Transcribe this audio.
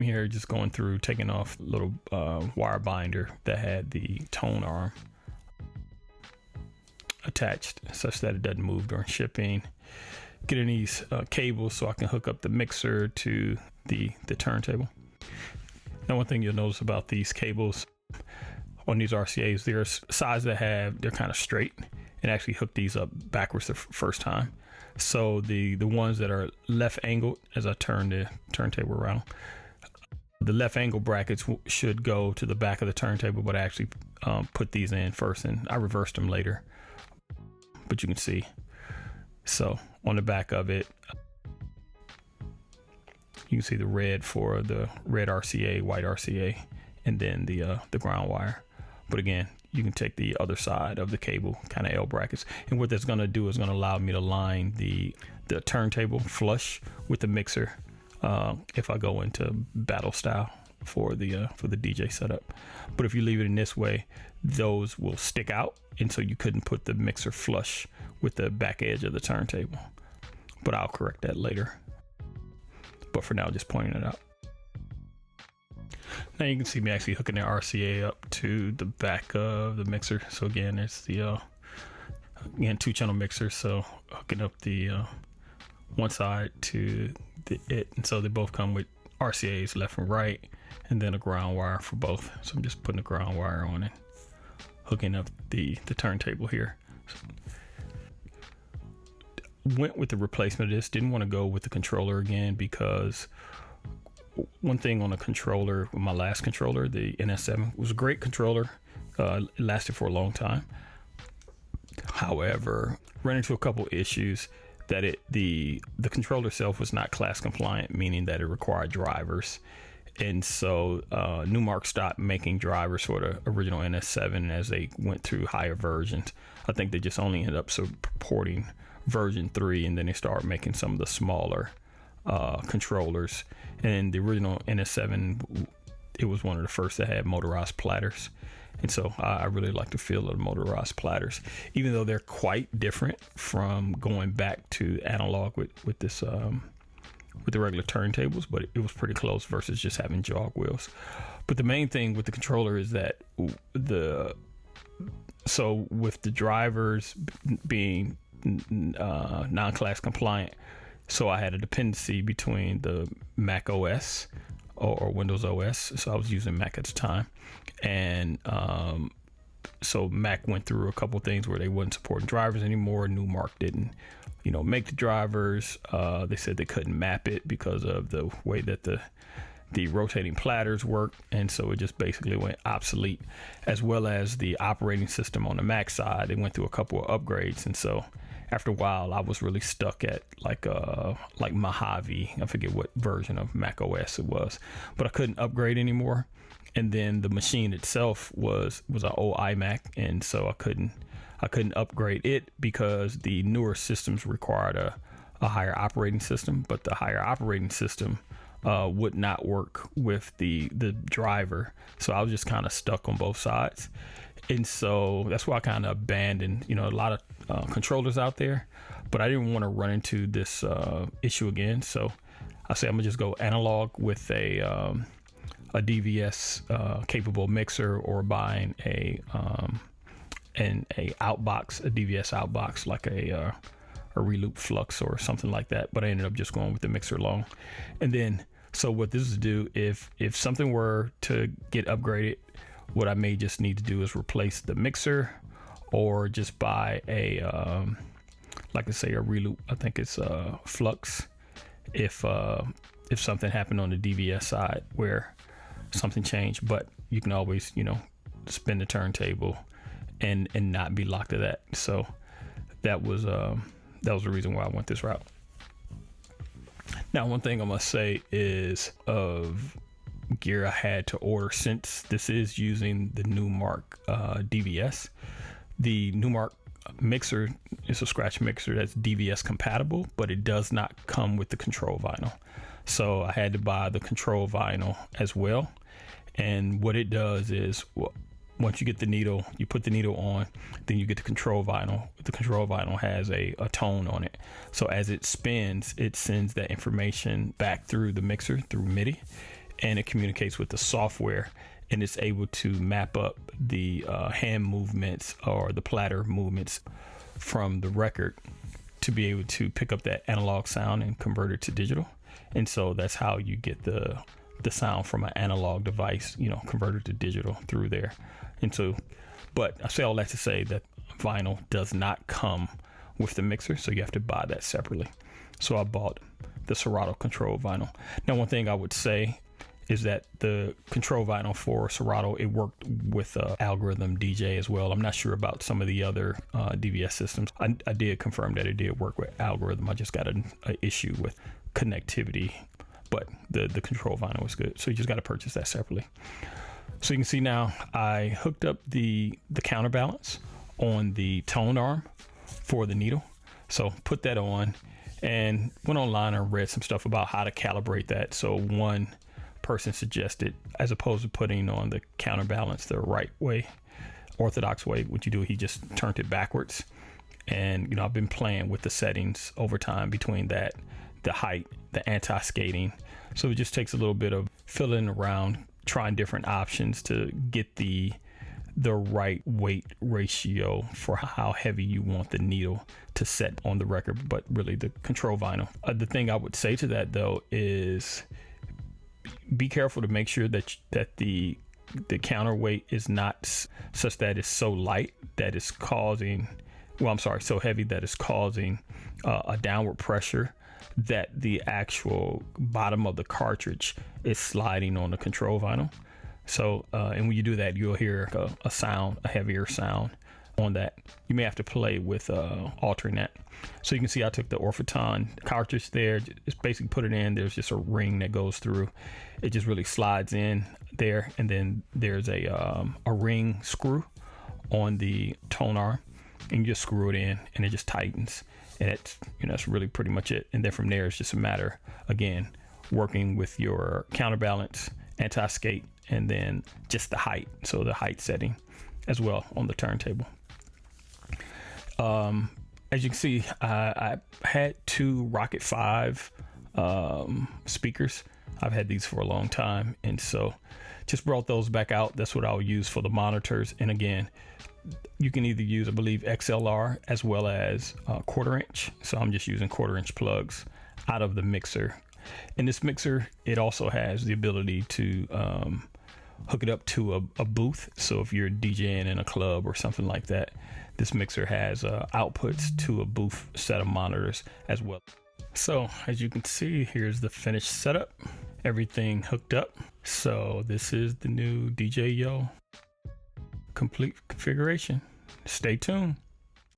Here, just going through, taking off a little wire binder that had the tone arm attached such that it doesn't move during shipping. Getting these cables so I can hook up the mixer to the turntable. Now, one thing you'll notice about these cables on these RCAs, there's sides that they're kind of straight, and actually hook these up backwards the first time. So the ones that are left angled, as I turn the turntable around, the left angle brackets should go to the back of the turntable, but I actually put these in first, and I reversed them later. But you can see, so on the back of it, you can see the red for the red RCA, white RCA, and then the ground wire. But again, you can take the other side of the cable, kind of L brackets, and what that's going to do is going to allow me to line the turntable flush with the mixer if I go into battle style for the DJ setup. But if you leave it in this way, those will stick out, and so you couldn't put the mixer flush with the back edge of the turntable. But I'll correct that later. But for now, just pointing it out. Now you can see me actually hooking the RCA up to the back of the mixer. So again, there's the again 2-channel mixer, so hooking up the one side to it, and so they both come with RCAs left and right, and then a ground wire for both. So I'm just putting a ground wire on it, hooking up the turntable here. Went with the replacement of this. Didn't want to go with the controller again, because one thing on a controller, with my last controller, the NS7, was a great controller. It lasted for a long time. However, ran into a couple issues that the controller itself was not class compliant, meaning that it required drivers. And so Numark stopped making drivers for the original NS7 as they went through higher versions. I think they just only ended up supporting version 3, and then they started making some of the smaller controllers. And the original NS7, it was one of the first that had motorized platters, and so I really like the feel of the motorized platters, even though they're quite different from going back to analog with this with the regular turntables, but it was pretty close versus just having jog wheels. But the main thing with the controller is that so with the drivers being non-class compliant, so I had a dependency between the Mac OS or Windows OS. So I was using Mac at the time. And so Mac went through a couple things where they wasn't supporting drivers anymore. Numark didn't, make the drivers. They said they couldn't map it because of the way that the rotating platters work, and so it just basically went obsolete, as well as the operating system on the Mac side. They went through a couple of upgrades, and so after a while I was really stuck at like Mojave. I forget what version of Mac OS it was, but I couldn't upgrade anymore. And then the machine itself was an old iMac, and so I couldn't upgrade it because the newer systems required a higher operating system, but the higher operating system would not work with the driver. So I was just kind of stuck on both sides. And so that's why I kind of abandoned, a lot of controllers out there, but I didn't want to run into this issue again. So I said, I'm gonna just go analog with a DVS capable mixer, or buying a outbox, a DVS outbox, like a Reloop Flux or something like that. But I ended up just going with the mixer alone. And then, so what this is do, if something were to get upgraded, what I may just need to do is replace the mixer, or just buy a like I say, a Reloop, I think it's Flux, if something happened on the DVS side where something changed. But you can always spin the turntable and not be locked to that. So that was the reason why I went this route. Now, one thing I must say is of gear I had to order, since this is using the Numark DVS. The Numark mixer is a scratch mixer that's DVS compatible, but it does not come with the control vinyl. So I had to buy the control vinyl as well. And what it does is, once you get the needle, you put the needle on, then you get the control vinyl. The control vinyl has a tone on it. So as it spins, it sends that information back through the mixer, through MIDI. and it communicates with the software, and it's able to map up the hand movements or the platter movements from the record to be able to pick up that analog sound and convert it to digital. And so that's how you get the sound from an analog device, you know, converted to digital through there. And so, but I say all that to say that vinyl does not come with the mixer, so you have to buy that separately. So I bought the Serato control vinyl. Now, one thing I would say is that the control vinyl for Serato, it worked with Algoriddim DJ as well. I'm not sure about some of the other DVS systems. I did confirm that it did work with Algoriddim. I just got an issue with connectivity, but the control vinyl was good. So you just got to purchase that separately. So you can see now I hooked up the counterbalance on the tone arm for the needle. So put that on and went online and read some stuff about how to calibrate that. So one person suggested, as opposed to putting on the counterbalance the right way, orthodox way, what you do, he just turned it backwards. And, you know, I've been playing with the settings over time between that, the height, the anti-skating. So it just takes a little bit of fiddling around, trying different options to get the right weight ratio for how heavy you want the needle to set on the record, but really the control vinyl. The thing I would say to that though is be careful to make sure that the counterweight is not such that it's so light that it's causing, so heavy that it's causing a downward pressure that the actual bottom of the cartridge is sliding on the control vinyl. So, and when you do that, you'll hear a heavier sound on that. You may have to play with altering that. So you can see I took the Orfoton cartridge there, just basically put it in. There's just a ring that goes through. It just really slides in there. And then there's a ring screw on the tone arm, and you just screw it in and it just tightens. And that's really pretty much it. And then from there, it's just a matter, again, working with your counterbalance, anti-skate, and then just the height. So the height setting as well on the turntable. As you can see, I had two Rokit 5 speakers. I've had these for a long time, and so just brought those back out. That's what I'll use for the monitors. And again, you can either use, I believe, XLR as well as 1/4 inch. So I'm just using 1/4 inch plugs out of the mixer. And this mixer, it also has the ability to hook it up to a booth. So if you're DJing in a club or something like that, this mixer has outputs to a booth set of monitors as well. So as you can see, here's the finished setup, everything hooked up. So this is the new DJ Yo complete configuration. Stay tuned.